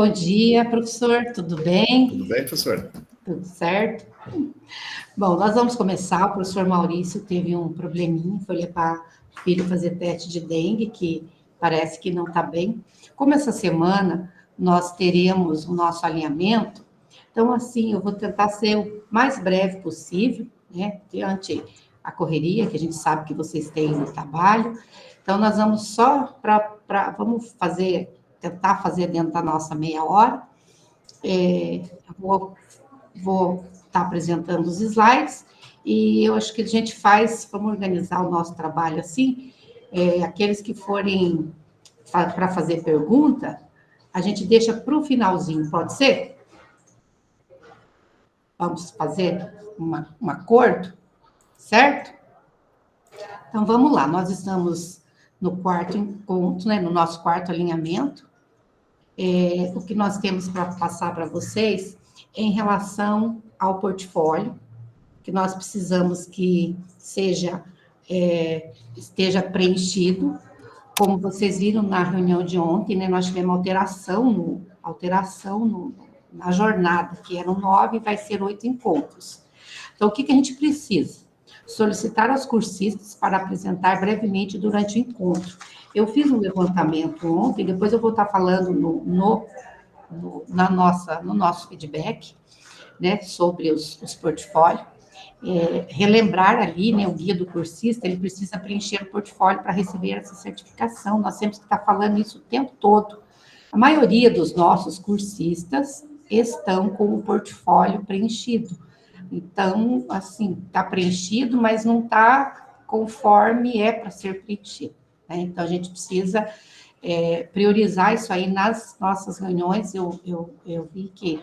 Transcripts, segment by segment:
Bom dia, professor, tudo bem? Tudo bem, professor? Tudo certo? Bom, nós vamos começar. O professor Maurício teve um probleminha, foi levar o filho fazer teste de dengue, que parece que não está bem. Como essa semana nós teremos o nosso alinhamento, então, assim, eu vou tentar ser o mais breve possível, né, diante a correria, que a gente sabe que vocês têm no trabalho. Então, nós vamos só vamos tentar fazer dentro da nossa meia hora. Eu vou estar apresentando os slides, e eu acho que a gente vamos organizar o nosso trabalho assim, aqueles que forem para fazer pergunta, a gente deixa para o finalzinho, pode ser? Vamos fazer um acordo, certo? Então, vamos lá, nós estamos no quarto encontro, né, no nosso quarto alinhamento. O que nós temos para passar para vocês é em relação ao portfólio, que nós precisamos que esteja preenchido. Como vocês viram na reunião de ontem, né, nós tivemos alteração na jornada, que eram 9, vai ser 8 encontros. Então, o que a gente precisa? Solicitar aos cursistas para apresentar brevemente durante o encontro. Eu fiz um levantamento ontem, depois eu vou estar falando no nosso feedback, né, sobre os portfólios. Relembrar ali, né, o guia do cursista, ele precisa preencher o portfólio para receber essa certificação. Nós temos que estar falando isso o tempo todo. A maioria dos nossos cursistas estão com o portfólio preenchido. Então, assim, está preenchido, mas não está conforme é para ser preenchido, né? Então, a gente precisa priorizar isso aí nas nossas reuniões. Eu vi que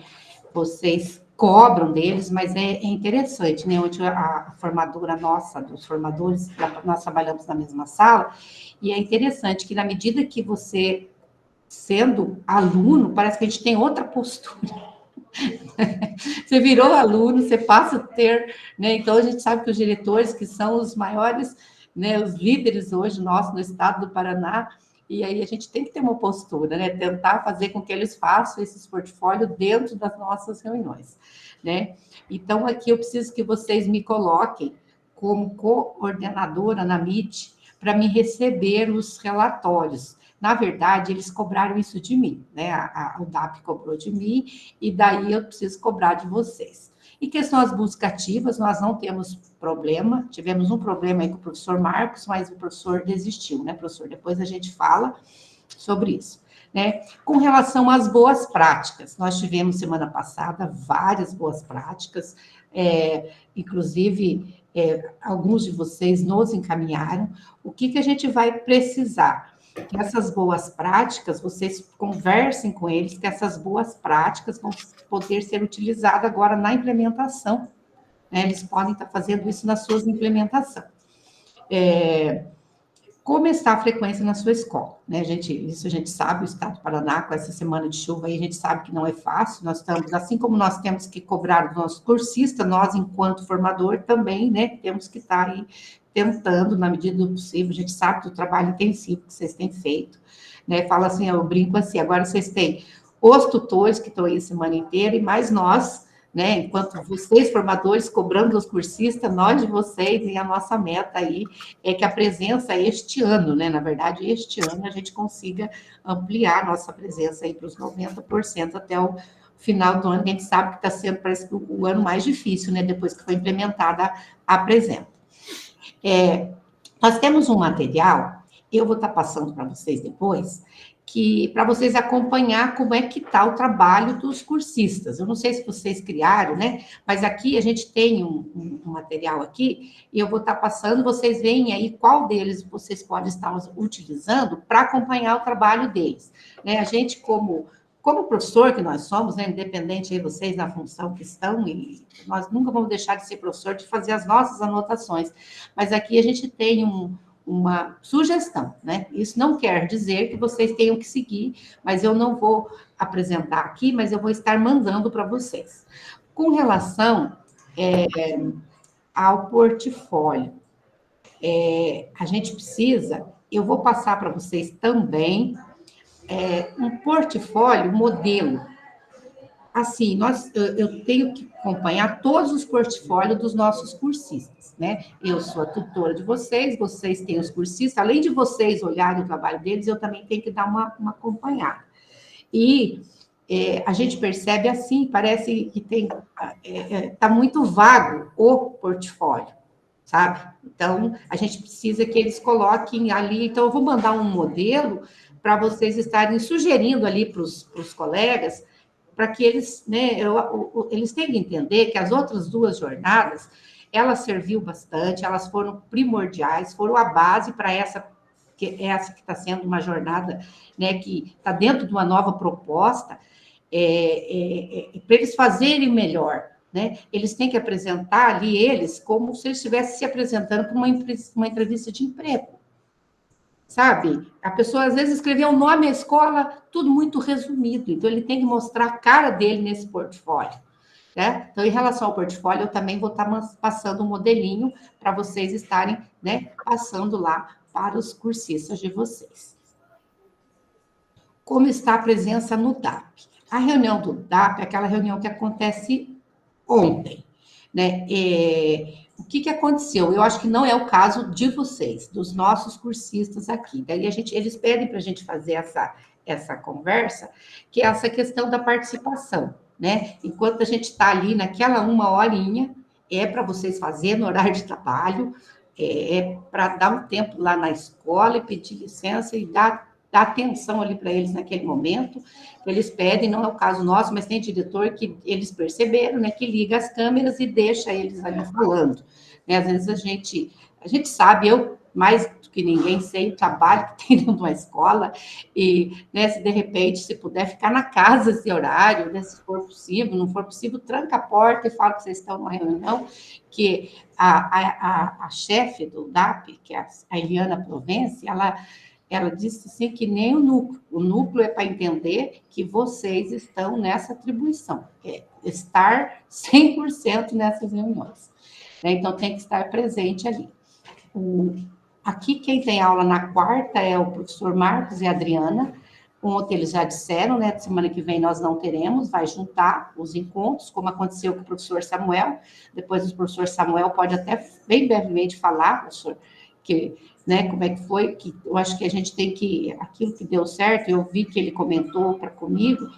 vocês cobram deles, mas é interessante, né? Onde a formadora nossa, dos formadores, nós trabalhamos na mesma sala, e é interessante que, na medida que você, sendo aluno, parece que a gente tem outra postura. Você virou aluno, você passa a ter, né? Então, a gente sabe que os diretores, que são os maiores, né, os líderes hoje nossos no estado do Paraná, e aí a gente tem que ter uma postura, né? Tentar fazer com que eles façam esses portfólios dentro das nossas reuniões, né? Então, aqui eu preciso que vocês me coloquem como coordenadora na Meet para me receber os relatórios. Na verdade, eles cobraram isso de mim, né? O DAP cobrou de mim, e daí eu preciso cobrar de vocês. E questão das buscas ativas, nós não temos problema, tivemos um problema aí com o professor Marcos, mas o professor desistiu, né, professor? Depois a gente fala sobre isso, né? Com relação às boas práticas, nós tivemos semana passada várias boas práticas, inclusive alguns de vocês nos encaminharam. O que a gente vai precisar? Que essas boas práticas, vocês conversem com eles, que essas boas práticas vão poder ser utilizadas agora na implementação, né? Eles podem estar fazendo isso nas suas implementações. Como está a frequência na sua escola, né? Isso a gente sabe, o estado do Paraná, com essa semana de chuva aí, a gente sabe que não é fácil. Nós estamos, assim como nós temos que cobrar do nosso cursista, nós, enquanto formador, também, né, temos que estar aí tentando, na medida do possível. A gente sabe do trabalho intensivo que vocês têm feito, né? Fala assim, eu brinco assim, agora vocês têm os tutores que estão aí a semana inteira, e mais nós, né, enquanto vocês, formadores, cobrando os cursistas, nós de vocês, e a nossa meta aí é que a presença este ano, né, na verdade, este ano a gente consiga ampliar nossa presença aí para os 90% até o final do ano, que a gente sabe que está sendo, parece que o ano mais difícil, né, depois que foi implementada a presença. Nós temos um material, eu vou estar passando para vocês depois, que para vocês acompanhar como é que está o trabalho dos cursistas. Eu não sei se vocês criaram, né? Mas aqui a gente tem um material aqui, e eu vou estar passando, vocês veem aí qual deles vocês podem estar utilizando para acompanhar o trabalho deles, né? A gente, como professor que nós somos, né, independente de vocês na função que estão, e nós nunca vamos deixar de ser professor, de fazer as nossas anotações, mas aqui a gente tem uma sugestão, né? Isso não quer dizer que vocês tenham que seguir, mas eu não vou apresentar aqui, mas eu vou estar mandando para vocês. Com relação ao portfólio, a gente precisa, eu vou passar para vocês também um portfólio modelo. Assim, eu tenho que acompanhar todos os portfólios dos nossos cursistas, né? Eu sou a tutora de vocês, vocês têm os cursistas, além de vocês olharem o trabalho deles, eu também tenho que dar uma acompanhada. E a gente percebe assim, parece que está muito vago o portfólio, sabe? Então, a gente precisa que eles coloquem ali. Então, eu vou mandar um modelo para vocês estarem sugerindo ali para os colegas, para que eles, né, eles têm que entender que as outras 2 jornadas, elas serviu bastante, elas foram primordiais, foram a base para essa que está sendo uma jornada, né, que está dentro de uma nova proposta, para eles fazerem melhor, né? Eles têm que apresentar ali eles como se eles estivessem se apresentando para uma entrevista de emprego. Sabe? A pessoa, às vezes, escreveu o nome da escola, tudo muito resumido. Então, ele tem que mostrar a cara dele nesse portfólio. Né? Então, em relação ao portfólio, eu também vou estar passando um modelinho para vocês estarem, né, passando lá para os cursistas de vocês. Como está a presença no DAP? A reunião do DAP é aquela reunião que acontece ontem. Né? O que aconteceu? Eu acho que não é o caso de vocês, dos nossos cursistas aqui. Daí eles pedem para a gente fazer essa conversa, que é essa questão da participação, né? Enquanto a gente está ali naquela 1 horinha, é para vocês fazerem no horário de trabalho, para dar um tempo lá na escola e pedir licença e dar atenção ali para eles naquele momento. Eles pedem, não é o caso nosso, mas tem diretor que eles perceberam, né, que liga as câmeras e deixa eles ali falando. Né? Às vezes a gente sabe, eu mais do que ninguém sei o trabalho que tem dentro de uma escola, e, né, se de repente, se puder ficar na casa esse horário, né, se for possível, não for possível, tranca a porta e fala que vocês estão numa reunião, que a chefe do DAP, que é a Eliana Provence, ela disse assim que nem o núcleo. O núcleo é para entender que vocês estão nessa atribuição, estar 100% nessas reuniões. Né? Então, tem que estar presente ali. Aqui, quem tem aula na quarta é o professor Marcos e a Adriana. Ontem eles já disseram, né? Semana que vem nós não teremos, vai juntar os encontros, como aconteceu com o professor Samuel. Depois o professor Samuel pode até bem brevemente falar, professor, que, né, como é que foi, que eu acho que a gente tem que, aquilo que deu certo, eu vi que ele comentou comigo,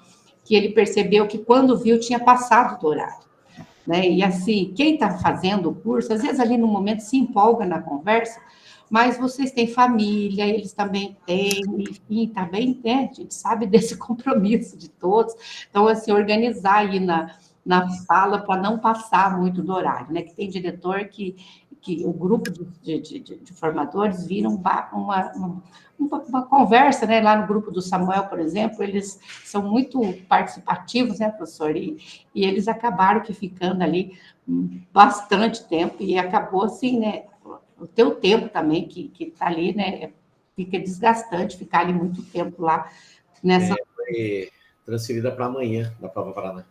que ele percebeu que quando viu tinha passado do horário, né, e assim, quem está fazendo o curso, às vezes ali no momento se empolga na conversa, mas vocês têm família, eles também têm, enfim, também, né, a gente sabe desse compromisso de todos, então, assim, organizar aí na fala para não passar muito do horário, né, que tem diretor que o grupo de formadores viram uma conversa, né, lá no grupo do Samuel, por exemplo, eles são muito participativos, né, professor, e eles acabaram que ficando ali bastante tempo, e acabou assim, né, o teu tempo também, que está ali, né, fica desgastante ficar ali muito tempo lá nessa... Foi transferida para amanhã, da Prova Paraná.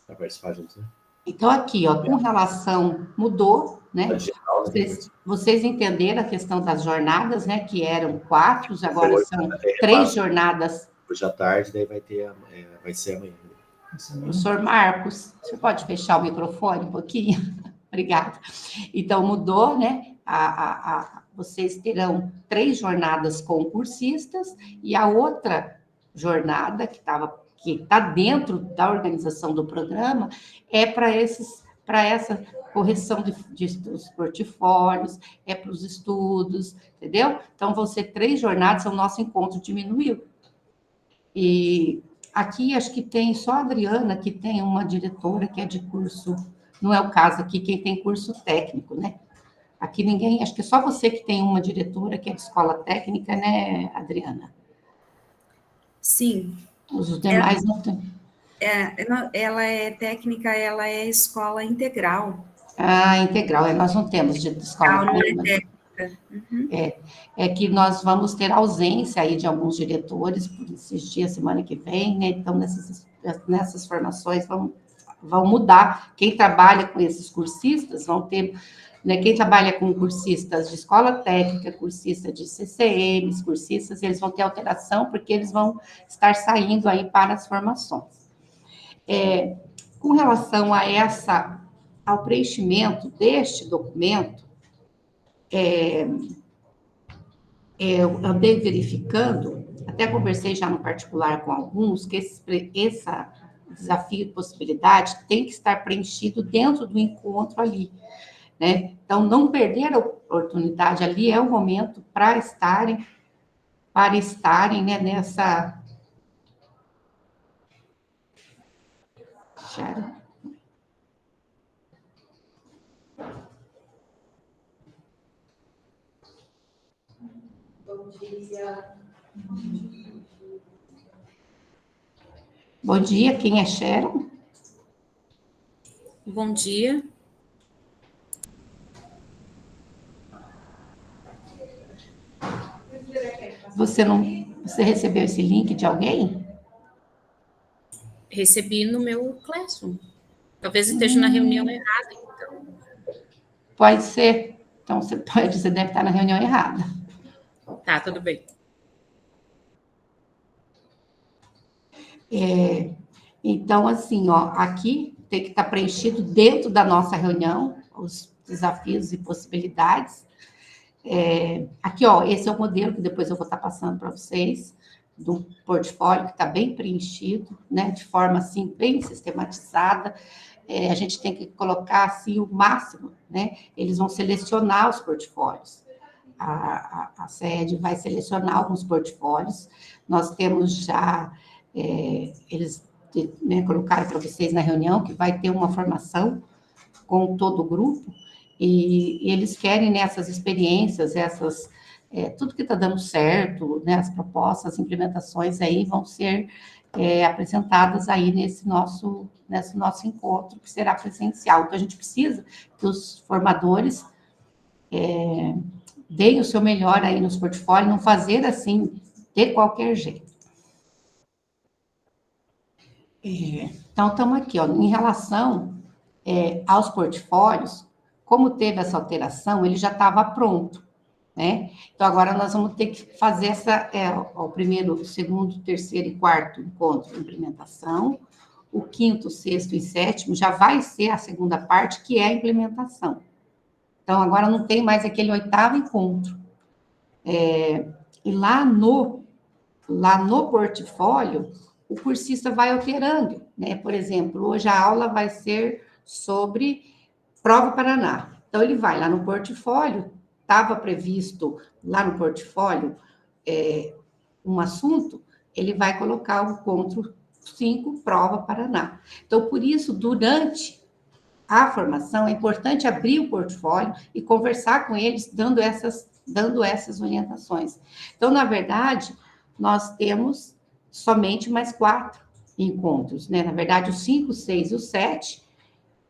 Para participar juntos, né? Então, aqui, ó, com relação, mudou, né? Vocês entenderam a questão das jornadas, né? Que eram 4, agora são 3 jornadas. Hoje à tarde, daí vai ser amanhã. Professor Marcos, você pode fechar o microfone um pouquinho? Obrigada. Então, mudou, né? Vocês terão 3 jornadas com cursistas e a outra jornada que está dentro da organização do programa é para essa correção dos portfólios, é para os estudos, entendeu? Então, vão ser 3 jornadas, o nosso encontro diminuiu. E aqui, acho que tem só a Adriana, que tem uma diretora que é de curso, não é o caso aqui, quem tem curso técnico, né? Aqui ninguém, acho que é só você que tem uma diretora que é de escola técnica, né, Adriana? Sim. Os demais não tem. Ela é técnica, ela é escola integral. Ah, integral, nós não temos de escola técnica. Uhum. É que nós vamos ter ausência aí de alguns diretores por esses dias, semana que vem, né? Então, nessas formações vão mudar. Quem trabalha com esses cursistas vão ter né? Quem trabalha com cursistas de escola técnica, cursista de CCMs, cursistas, eles vão ter alteração, porque eles vão estar saindo aí para as formações. Com relação a ao preenchimento deste documento, eu andei verificando, até conversei já no particular com alguns, que esse desafio e possibilidade tem que estar preenchido dentro do encontro ali, né? Então, não perder a oportunidade ali é o momento para estarem, né, nessa... Bom dia. Bom dia, quem é Sharon? Bom dia. Você recebeu esse link de alguém? Recebi no meu Classroom. Talvez esteja na reunião errada, então. Pode ser. Então, você deve estar na reunião errada. Tá, tudo bem. Então, assim, ó, aqui tem que estar preenchido dentro da nossa reunião, os desafios e possibilidades. Aqui, ó, esse é o modelo que depois eu vou estar passando para vocês, do portfólio que está bem preenchido, né, de forma, assim, bem sistematizada. A gente tem que colocar, assim, o máximo, né? Eles vão selecionar os portfólios. A sede vai selecionar alguns portfólios. Nós temos já, eles, né, colocaram para vocês na reunião que vai ter uma formação com todo o grupo, e eles querem nessas experiências, tudo que está dando certo, né, as propostas, as implementações aí vão ser apresentadas aí nesse nosso encontro, que será presencial. Então, a gente precisa que os formadores deem o seu melhor aí nos portfólios, não fazer assim, de qualquer jeito. Então, estamos aqui, ó, em relação aos portfólios, como teve essa alteração, ele já estava pronto, né? Então, agora nós vamos ter que fazer o primeiro, o segundo, terceiro e quarto encontro de implementação, o quinto, sexto e sétimo já vai ser a segunda parte, que é a implementação. Então, agora não tem mais aquele oitavo encontro. E lá no portfólio, o cursista vai alterando, né? Por exemplo, hoje a aula vai ser sobre Prova Paraná. Então, ele vai lá no portfólio, estava previsto lá no portfólio um assunto, ele vai colocar o encontro 5, Prova Paraná. Então, por isso, durante a formação, é importante abrir o portfólio e conversar com eles, dando essas orientações. Então, na verdade, nós temos somente mais 4 encontros, né? Na verdade, o 5, 6 e o 7,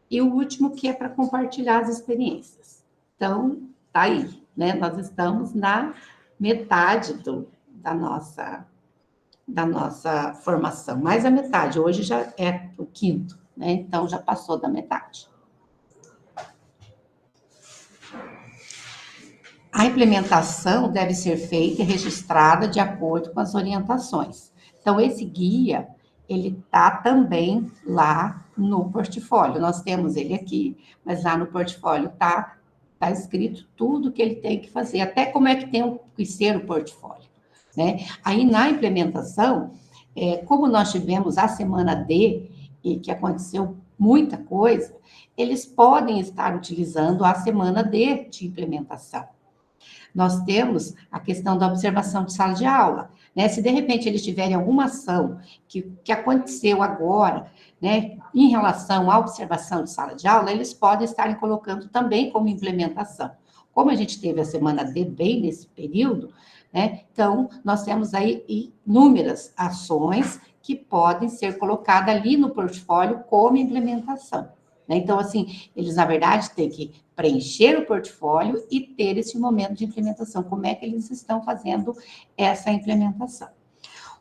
e o último que é para compartilhar as experiências. Então, tá aí, né? Nós estamos na metade da nossa formação, mais a metade. Hoje já é o quinto, né? Então, já passou da metade. A implementação deve ser feita e registrada de acordo com as orientações. Então, esse guia, ele está também lá no portfólio. Nós temos ele aqui, mas lá no portfólio está escrito tudo que ele tem que fazer, até como é que tem que ser o portfólio, né? Aí, na implementação, como nós tivemos a semana D, e que aconteceu muita coisa, eles podem estar utilizando a semana D de implementação. Nós temos a questão da observação de sala de aula, né? Se de repente eles tiverem alguma ação que aconteceu agora, né, em relação à observação de sala de aula, eles podem estar colocando também como implementação. Como a gente teve a semana D bem nesse período, né? Então, nós temos aí inúmeras ações que podem ser colocadas ali no portfólio como implementação, né? Então, assim, eles, na verdade, têm que preencher o portfólio e ter esse momento de implementação. Como é que eles estão fazendo essa implementação?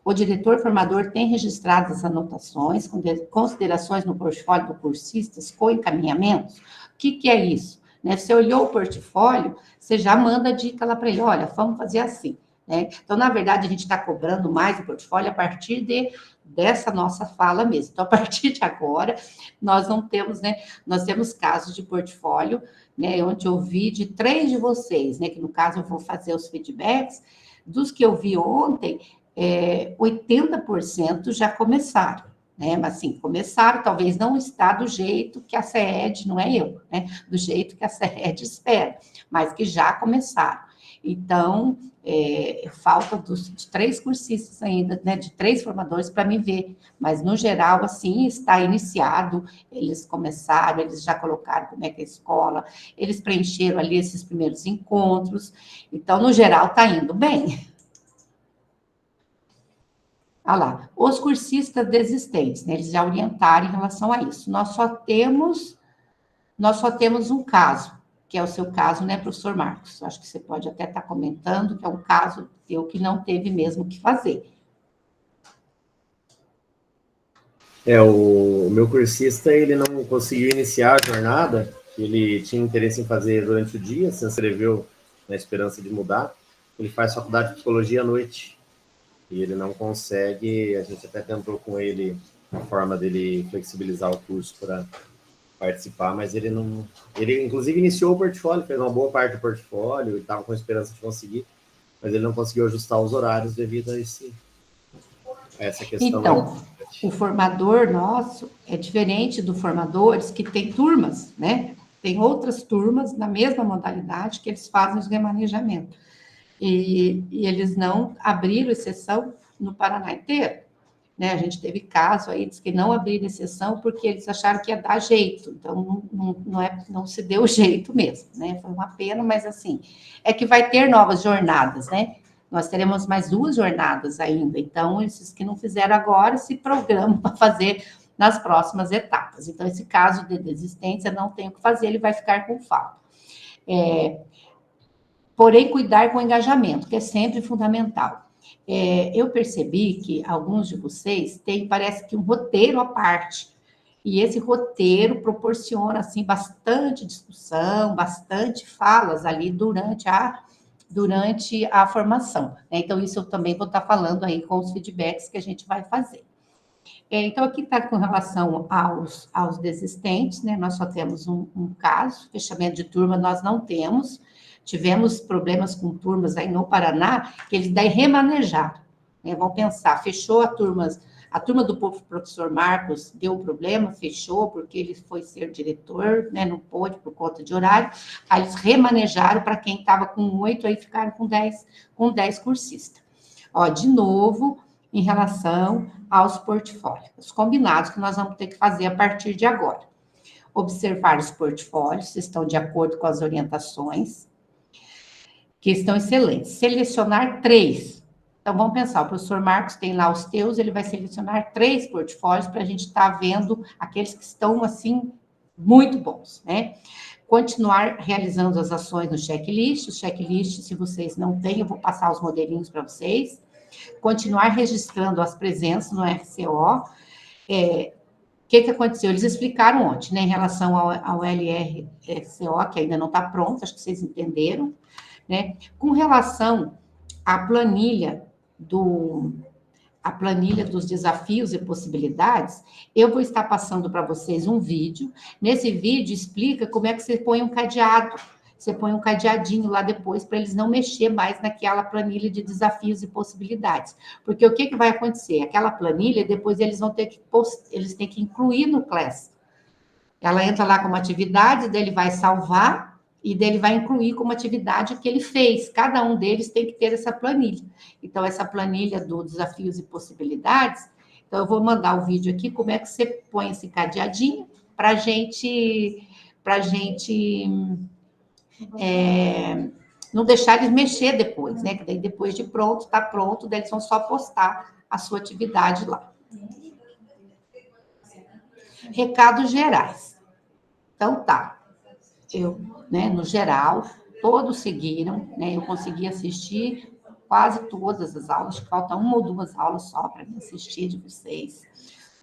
O diretor formador tem registrado as anotações, considerações no portfólio do cursistas com encaminhamentos. O que é isso? né? Você olhou o portfólio, você já manda a dica lá para ele, olha, vamos fazer assim, né? Então, na verdade, a gente está cobrando mais o portfólio a partir dessa nossa fala mesmo. Então, a partir de agora, nós não temos, né? Nós temos casos de portfólio, né? Onde eu vi de 3 de vocês, né? Que no caso eu vou fazer os feedbacks, dos que eu vi ontem, 80% já começaram, né? Mas assim, começaram, talvez não está do jeito que a CED, não é eu, né? Do jeito que a CED espera, mas que já começaram. Então, falta de 3 cursistas ainda, né? De 3 formadores para me ver, mas no geral, assim, está iniciado, eles começaram, eles já colocaram como é que é a escola, eles preencheram ali esses primeiros encontros, então, no geral, está indo bem. Olha lá, os cursistas desistentes, né, eles já orientaram em relação a isso. Nós só temos um caso, que é o seu caso, né, professor Marcos? Acho que você pode até estar comentando que é um caso teu que não teve mesmo o que fazer. O meu cursista, ele não conseguiu iniciar a jornada, ele tinha interesse em fazer durante o dia, se inscreveu na esperança de mudar, ele faz faculdade de psicologia à noite, e ele não consegue, a gente até tentou com ele a forma dele flexibilizar o curso para participar, mas ele não... Ele, inclusive, iniciou o portfólio, fez uma boa parte do portfólio, e estava com esperança de conseguir, mas ele não conseguiu ajustar os horários devido a essa questão. Então, o formador nosso é diferente dos formadores que tem turmas, né? Tem outras turmas na mesma modalidade que eles fazem os remanejamentos. E eles não abriram exceção no Paraná inteiro, né? A gente teve caso aí, diz que não abriram exceção porque eles acharam que ia dar jeito, então não se deu jeito mesmo, né? Foi uma pena, mas assim, é que vai ter novas jornadas, né? Nós teremos mais 2 jornadas ainda, então esses que não fizeram agora se programam para fazer nas próximas etapas. Então, esse caso de desistência não tem o que fazer, ele vai ficar com falta. Porém, cuidar com o engajamento, que é sempre fundamental. Eu percebi que alguns de vocês têm, parece que um roteiro à parte, e esse roteiro proporciona, assim, bastante discussão, bastante falas ali durante a formação, né? Então, isso eu também vou estar falando aí com os feedbacks que a gente vai fazer. Então, aqui está com relação aos desistentes, né? Nós só temos um caso, fechamento de turma nós não temos. Tivemos problemas com turmas aí no Paraná, que eles daí remanejaram, né? Vão pensar, fechou a turma do professor Marcos deu problema, fechou, porque ele foi ser diretor, né? Não pôde por conta de horário, aí eles remanejaram para quem estava com 8, aí ficaram com 10 cursistas. Ó, de novo, em relação aos portfólios, os combinados que nós vamos ter que fazer a partir de agora. Observar os portfólios, se estão de acordo com as orientações, que estão excelentes. Selecionar 3. Então, vamos pensar, o professor Marcos tem lá os teus, ele vai selecionar 3 portfólios para a gente estar vendo aqueles que estão, assim, muito bons, né? Continuar realizando as ações no checklist. O checklist, se vocês não têm, eu vou passar os modelinhos para vocês. Continuar registrando as presenças no RCO. O que aconteceu? Eles explicaram ontem, né, em relação ao LRCO, que ainda não está pronto, acho que vocês entenderam, né? Com relação à planilha dos desafios e possibilidades, eu vou estar passando para vocês um vídeo. Nesse vídeo explica como é que você põe um cadeado. Você põe um cadeadinho lá depois para eles não mexer mais naquela planilha de desafios e possibilidades. Porque o que vai acontecer? Aquela planilha, depois eles vão ter que eles têm que incluir no Class. Ela entra lá como atividade, daí ele vai salvar e daí ele vai incluir como atividade o que ele fez. Cada um deles tem que ter essa planilha. Então, essa planilha do desafios e possibilidades, então eu vou mandar o vídeo aqui, como é que você põe esse cadeadinho para a gente não deixar eles mexer depois, né? Que daí depois de pronto, tá pronto, daí eles vão só postar a sua atividade lá. Recados gerais. Então, tá. Eu, né, no geral, todos seguiram, né? Eu consegui assistir quase todas as aulas, falta 1 ou 2 aulas só para me assistir de vocês.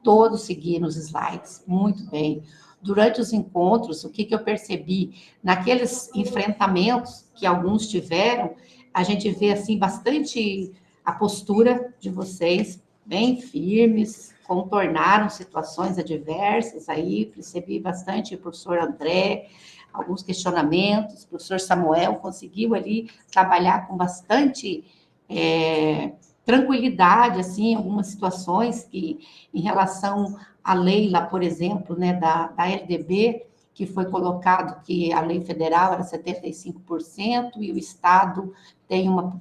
Todos seguiram os slides, muito bem. durante os encontros, o que eu percebi, naqueles enfrentamentos que alguns tiveram, a gente vê, assim, bastante a postura de vocês, bem firmes, contornaram situações adversas, aí percebi bastante o professor André, alguns questionamentos, o professor Samuel conseguiu ali trabalhar com bastante tranquilidade, assim, algumas situações que, em relação à lei lá, por exemplo, né, da LDB, que foi colocado que a lei federal era 75% e o Estado tem uma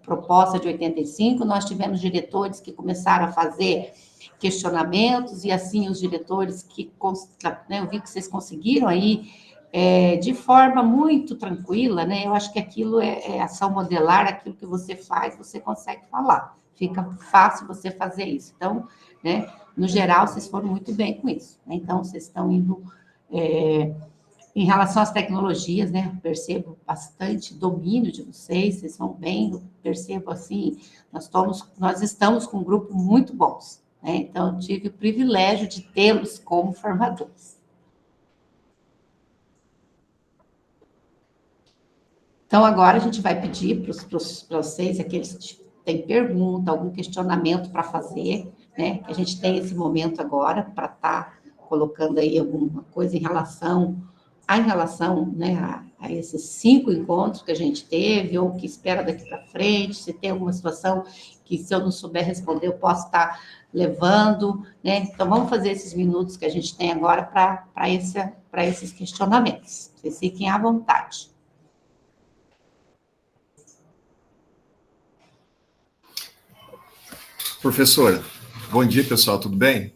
proposta de 85%, nós tivemos diretores que começaram a fazer questionamentos, e assim os diretores que, né, eu vi que vocês conseguiram aí, de forma muito tranquila, né? Eu acho que aquilo é ação modelar, aquilo que você faz, você consegue falar. Fica fácil você fazer isso. Então, né, no geral, vocês foram muito bem com isso. Né? Então, vocês estão indo... em relação às tecnologias, né? Percebo bastante domínio de vocês, vocês vão bem, eu percebo assim, nós estamos com um grupo muito bons, né? Então, eu tive o privilégio de tê-los como formadores. Então, agora a gente vai pedir para vocês, aqueles que têm pergunta, algum questionamento para fazer, né? Que a gente tem esse momento agora para estar colocando aí alguma coisa em relação, né, a esses 5 encontros que a gente teve, ou que espera daqui para frente, se tem alguma situação que, se eu não souber responder, eu posso estar levando, né? Então, vamos fazer esses minutos que a gente tem agora para esses questionamentos. Vocês fiquem à vontade. Professora, bom dia, pessoal, tudo bem?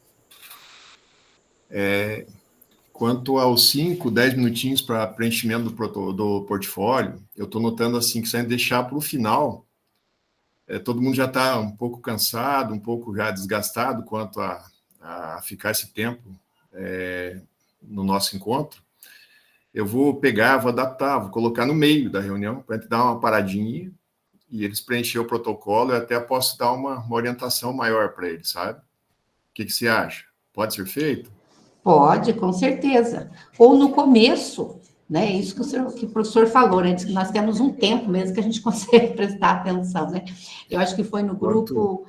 Quanto aos 5, 10 minutinhos para preenchimento do portfólio, eu estou notando assim que se a gente deixar para o final, todo mundo já está um pouco cansado, um pouco já desgastado quanto a ficar esse tempo no nosso encontro. Eu vou pegar, vou adaptar, vou colocar no meio da reunião, para a gente dar uma paradinha, e eles preencher o protocolo, eu até posso dar uma orientação maior para eles, sabe? O que você acha? Pode ser feito? Pode, com certeza. Ou no começo, né? Isso que o professor falou, né? Diz que nós temos um tempo mesmo que a gente consegue prestar atenção, né? Eu acho que foi no grupo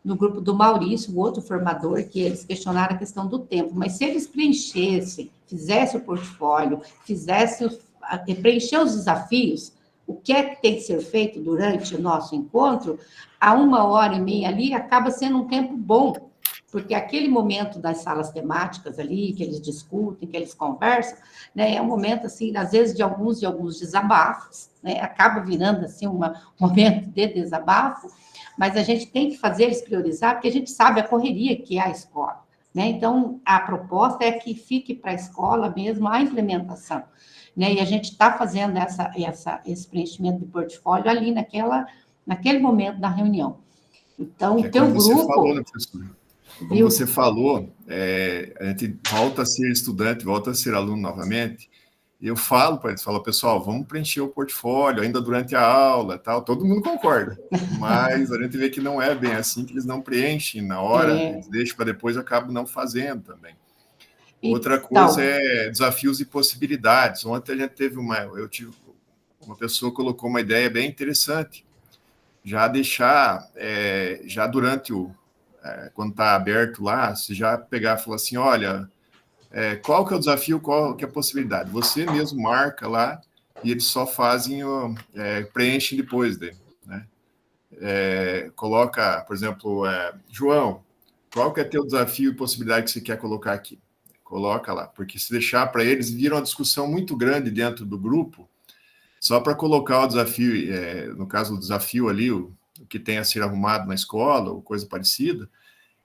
do Maurício, o outro formador, que eles questionaram a questão do tempo, mas se eles preenchessem, fizessem o portfólio, preencher os desafios, o que é que tem que ser feito durante o nosso encontro, a 1h30 ali acaba sendo um tempo bom, porque aquele momento das salas temáticas ali, que eles discutem, que eles conversam, né, é um momento, assim, às vezes, de alguns desabafos, né, acaba virando, assim, um momento de desabafo, mas a gente tem que fazer eles priorizar, porque a gente sabe a correria que é a escola, né, então, a proposta é que fique para a escola mesmo a implementação, né, e a gente está fazendo esse preenchimento de portfólio ali naquele momento da reunião. Então, o teu grupo... Você falou, né, professora? Como você falou, a gente volta a ser estudante, volta a ser aluno novamente, e eu falo para eles, pessoal, vamos preencher o portfólio ainda durante a aula, tal, todo mundo concorda, mas a gente vê que não é bem assim, que eles não preenchem na hora, eles deixam para depois, acabam não fazendo também. Outra coisa é desafios e possibilidades. Ontem a gente teve uma pessoa que colocou uma ideia bem interessante, já deixar, já durante quando está aberto lá, se já pegar e falar assim, olha, qual que é o desafio, qual que é a possibilidade? Você mesmo marca lá e eles só fazem, preenchem depois dele, né? Coloca, por exemplo, João, qual que é teu desafio e possibilidade que você quer colocar aqui? Coloca lá, porque se deixar para eles, vira uma discussão muito grande dentro do grupo, só para colocar o desafio, no caso, o desafio ali, o que tem a ser arrumado na escola, ou coisa parecida,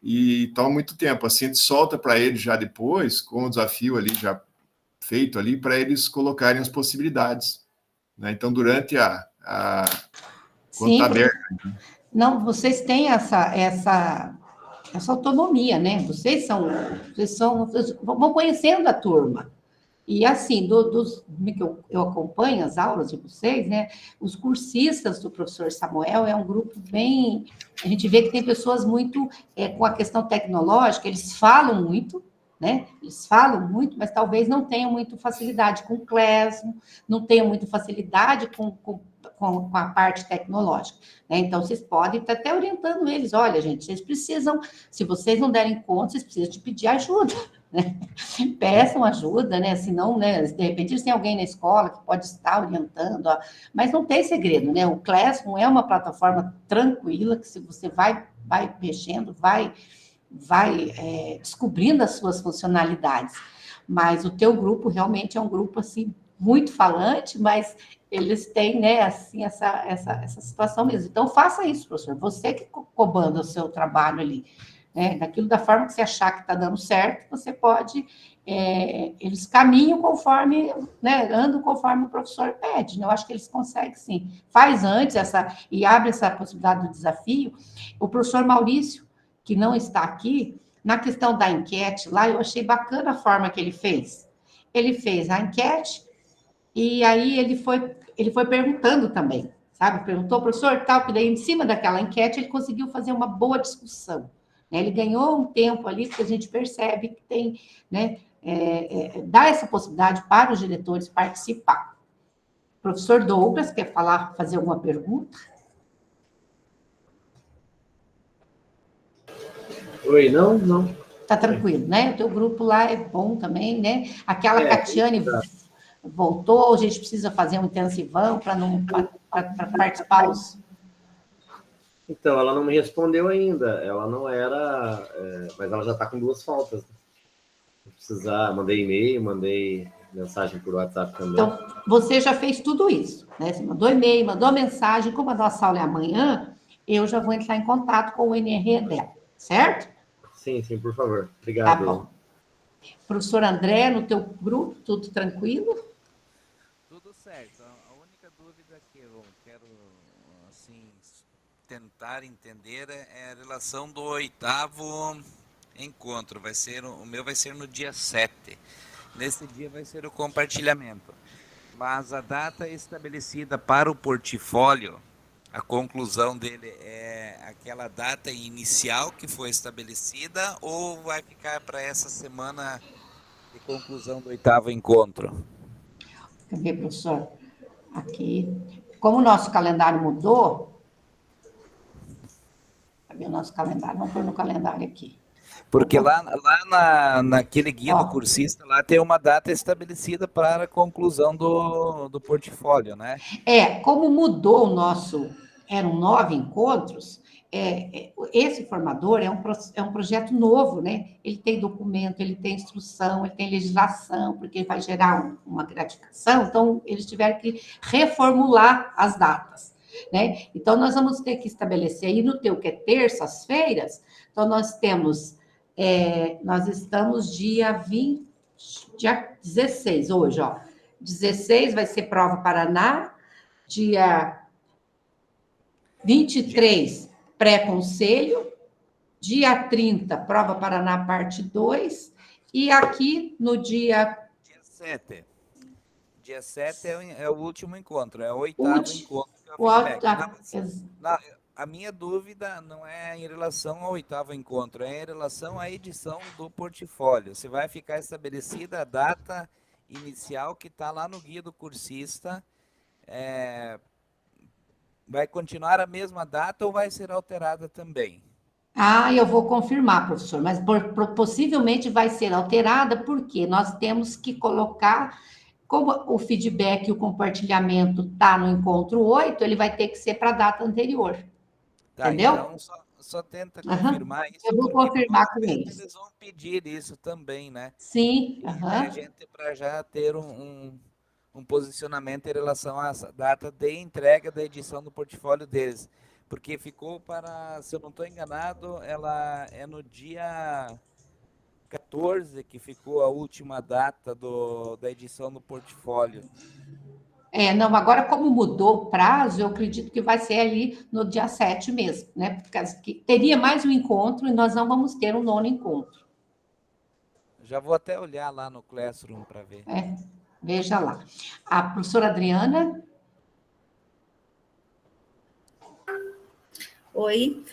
e toma muito tempo. Assim, a gente solta para eles já depois, com o desafio ali já feito ali, para eles colocarem as possibilidades. Né? Então, durante quando está aberto. Não, vocês têm essa autonomia, né? Vocês vão conhecendo a turma. E assim, eu acompanho as aulas de vocês, né? Os cursistas do professor Samuel é um grupo a gente vê que tem pessoas muito com a questão tecnológica, eles falam muito, né? Eles falam muito, mas talvez não tenham muita facilidade com o Classroom, não tenham muita facilidade com a parte tecnológica, né? Então, vocês podem estar até orientando eles, olha, gente, vocês precisam, se vocês não derem conta, vocês precisam de pedir ajuda, né? Peçam ajuda, né? Senão, né, de repente, eles têm alguém na escola que pode estar orientando, ó, mas não tem segredo, né? O Classroom é uma plataforma tranquila, que se você vai mexendo, vai descobrindo as suas funcionalidades, mas o teu grupo realmente é um grupo, assim, muito falante, mas eles têm, né, assim, essa situação mesmo. Então, faça isso, professor, você que comanda o seu trabalho ali, né, da forma que você achar que está dando certo, você pode, eles caminham conforme, né, andam conforme o professor pede, né, eu acho que eles conseguem, sim. Faz antes e abre essa possibilidade do desafio. O professor Maurício, que não está aqui, na questão da enquete lá, eu achei bacana a forma que ele fez. Ele fez a enquete e aí ele foi perguntando também, sabe? Perguntou, professor, tal, que daí em cima daquela enquete ele conseguiu fazer uma boa discussão, né? Ele ganhou um tempo ali, porque a gente percebe que tem, né, dá essa possibilidade para os diretores participar. Professor Douglas, quer fazer alguma pergunta? Oi, não. Tá tranquilo, né? O teu grupo lá é bom também, né? Aquela Catiane voltou, a gente precisa fazer um intensivão para participar os... Então, ela não me respondeu ainda. Ela não era... mas ela já está com 2 faltas. Mandei e-mail, mandei mensagem por WhatsApp também. Então, você já fez tudo isso, né? Você mandou e-mail, mandou mensagem. Como a nossa aula é amanhã, eu já vou entrar em contato com o NRE dela, certo? Sim, por favor. Tá Obrigado. bom. Professor André, no teu grupo, tudo tranquilo? Tudo certo. A única dúvida que eu quero, assim, tentar entender é a relação do 8º encontro. O meu vai ser no dia 7. Nesse dia vai ser o compartilhamento. Mas a data estabelecida para o portfólio, a conclusão dele é aquela data inicial que foi estabelecida ou vai ficar para essa semana de conclusão do 8º encontro? Cadê, professor? Aqui. Como o nosso calendário mudou... Cadê o nosso calendário? Vamos pôr no calendário aqui. Porque lá naquele guia do cursista, lá tem uma data estabelecida para a conclusão do portfólio, né? Como mudou o nosso... Eram 9 encontros, esse formador é um projeto novo, né? Ele tem documento, ele tem instrução, ele tem legislação, porque vai gerar uma gratificação, então eles tiveram que reformular as datas, né? Então, nós vamos ter que estabelecer aí no teu, que é terças-feiras, então nós estamos dia 16 hoje, ó. 16 vai ser prova Paraná, dia 23, pré-conselho, dia 30, prova Paraná, parte 2, e aqui no dia 7. Dia 7 é o último encontro, é o 8º encontro. A minha dúvida não é em relação ao 8º encontro, é em relação à edição do portfólio. Se vai ficar estabelecida a data inicial que está lá no guia do cursista, vai continuar a mesma data ou vai ser alterada também? Eu vou confirmar, professor, mas possivelmente vai ser alterada, porque nós temos que colocar, como o feedback e o compartilhamento está no encontro 8, ele vai ter que ser para a data anterior. Tá, entendeu? Então, só tenta confirmar isso. Eu vou confirmar com eles. Eles vão pedir isso também, né? Sim. A gente, para já ter um posicionamento em relação a essa data de entrega da edição do portfólio deles. Porque ficou para, se eu não estou enganado, ela é no dia 14 que ficou a última data da edição do portfólio. Não, agora como mudou o prazo, eu acredito que vai ser ali no dia 7 mesmo, né? Porque teria mais um encontro e nós não vamos ter um 9º encontro. Já vou até olhar lá no Classroom para ver. Veja lá. A professora Adriana. Oi.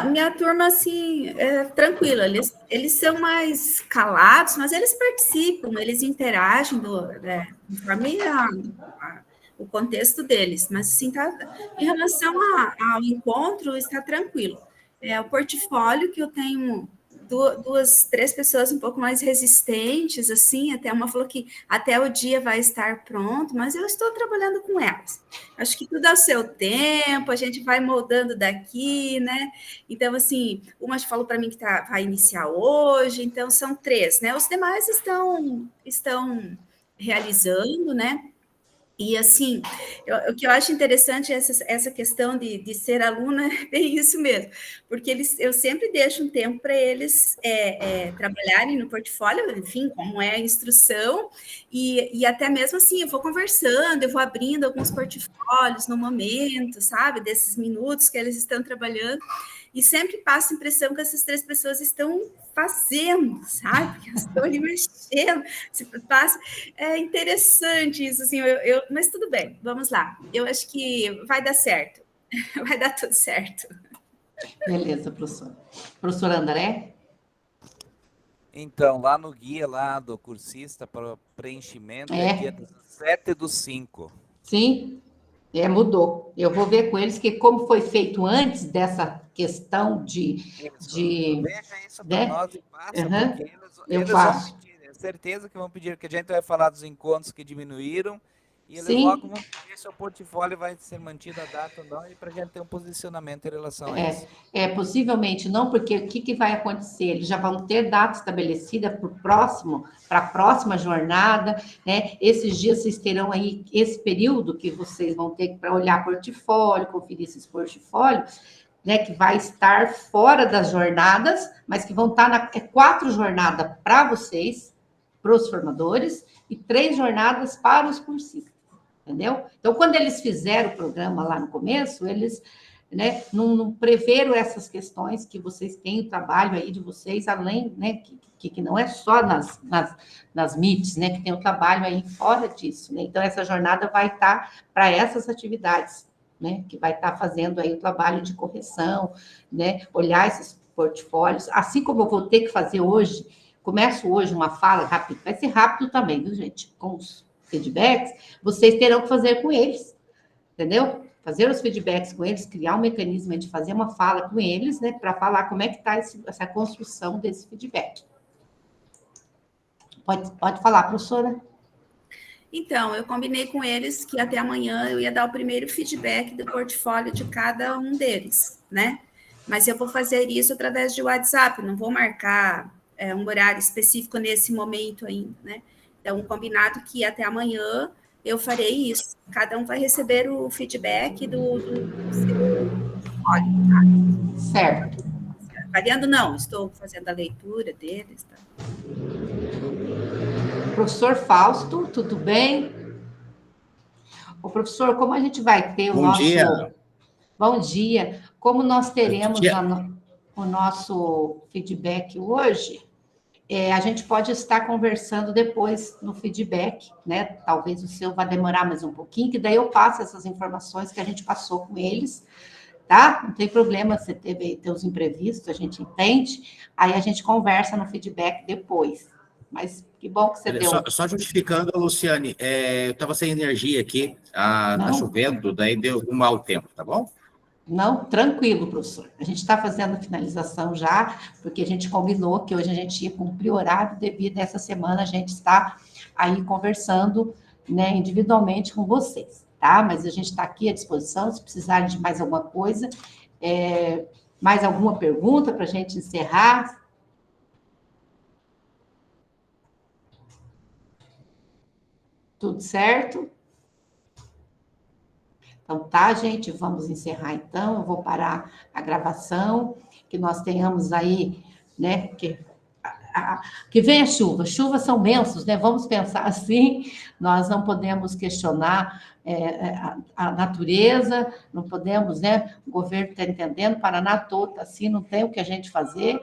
Minha turma, assim, é tranquila. Eles são mais calados, mas eles participam, eles interagem conforme o contexto deles. Mas, assim, em relação ao encontro, está tranquilo. O portfólio que eu tenho três pessoas um pouco mais resistentes, assim, até uma falou que até o dia vai estar pronto, mas eu estou trabalhando com elas. Acho que tudo ao seu tempo, a gente vai moldando daqui, né? Então, assim, uma falou para mim que vai iniciar hoje, então são 3, né? Os demais estão realizando, né? E, assim, o que eu acho interessante é essa questão de ser aluna, é bem isso mesmo, porque eu sempre deixo um tempo para eles trabalharem no portfólio, enfim, como é a instrução, e até mesmo assim, eu vou conversando, eu vou abrindo alguns portfólios no momento, sabe, desses minutos que eles estão trabalhando, e sempre passa a impressão que essas 3 pessoas estão fazendo, sabe, que elas estão ali mexendo, é interessante isso, assim, mas tudo bem, vamos lá. Eu acho que vai dar certo. Vai dar tudo certo. Beleza, professor. Professor André? Então, lá no guia lá do cursista para preenchimento é dia 17/5. Sim, mudou. Eu vou ver com eles que como foi feito antes dessa questão Veja isso para nós e passa, porque eles vão pedir, é certeza que vão pedir, que a gente vai falar dos encontros que diminuíram, e eles logo vão pedir se o portfólio vai ser mantido a data ou não, e para a gente ter um posicionamento em relação a isso. Possivelmente não, porque o que vai acontecer? Eles já vão ter data estabelecida para a próxima jornada, né? Esses dias vocês terão aí esse período que vocês vão ter para olhar portfólio, conferir esses portfólios, né? Que vai estar fora das jornadas, mas que vão estar 4 jornadas para vocês, para os formadores, e 3 jornadas para os cursistas. Entendeu? Então, quando eles fizeram o programa lá no começo, eles, né, não preveram essas questões que vocês têm o trabalho aí de vocês, além, né, que não é só nas MITs, né, que tem o trabalho aí fora disso, né? Então, essa jornada vai estar para essas atividades, né, que vai estar fazendo aí o trabalho de correção, né, olhar esses portfólios, assim como eu vou ter que fazer hoje, começo hoje uma fala rápida, vai ser rápido também, viu, gente, com os feedbacks, vocês terão que fazer com eles, entendeu? Fazer os feedbacks com eles, criar um mecanismo de fazer uma fala com eles, né, para falar como é que está essa construção desse feedback. Pode falar, professora. Então, eu combinei com eles que até amanhã eu ia dar o primeiro feedback do portfólio de cada um deles, né? Mas eu vou fazer isso através de WhatsApp, não vou marcar um horário específico nesse momento ainda, né? Então, combinado que até amanhã eu farei isso. Cada um vai receber o feedback do seu portfólio, tá? Certo. Avaliando, não, estou fazendo a leitura deles, tá? Professor Fausto, tudo bem? O professor, como a gente vai ter o nosso... dia. Bom dia. Como nós teremos o nosso feedback hoje, a gente pode estar conversando depois no feedback, né? Talvez o seu vai demorar mais um pouquinho, que daí eu passo essas informações que a gente passou com eles, tá? Não tem problema, você ter os imprevistos, a gente entende, aí a gente conversa no feedback depois. Mas que bom que você deu. Só justificando, Luciane, eu estava sem energia aqui, tá chovendo, daí deu um mau tempo, tá bom? Não, tranquilo, professor. A gente está fazendo a finalização já, porque a gente combinou que hoje a gente ia cumprir o horário, devido a essa semana a gente está aí conversando, né, individualmente com vocês, tá? Mas a gente está aqui à disposição, se precisarem de mais alguma coisa, mais alguma pergunta para a gente encerrar. Tudo certo? Então, tá, gente, vamos encerrar, então, eu vou parar a gravação, que nós tenhamos aí, né, que venha chuva, chuvas são bênçãos, né, vamos pensar assim, nós não podemos questionar a natureza, não podemos, né, o governo está entendendo, o Paraná todo está assim, não tem o que a gente fazer,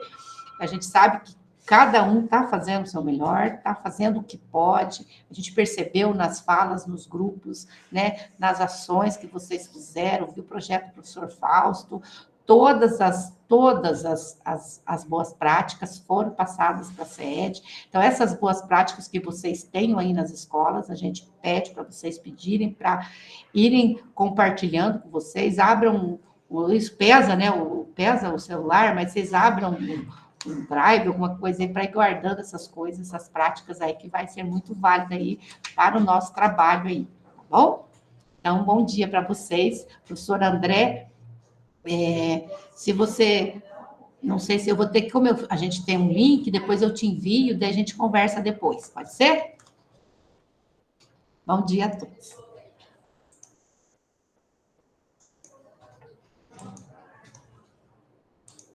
a gente sabe que cada um está fazendo o seu melhor, está fazendo o que pode. A gente percebeu nas falas, nos grupos, né, nas ações que vocês fizeram, viu o projeto do professor Fausto, todas as boas práticas foram passadas para a SED. Então, essas boas práticas que vocês tenham aí nas escolas, a gente pede para vocês pedirem para irem compartilhando com vocês, abram, isso pesa, né? Pesa o celular, mas vocês abram um drive, alguma coisa aí, para ir guardando essas coisas, essas práticas aí, que vai ser muito válida aí para o nosso trabalho aí, tá bom? Então, bom dia para vocês. Professor André, se você, não sei se eu vou ter que, a gente tem um link, depois eu te envio, daí a gente conversa depois, pode ser? Bom dia a todos.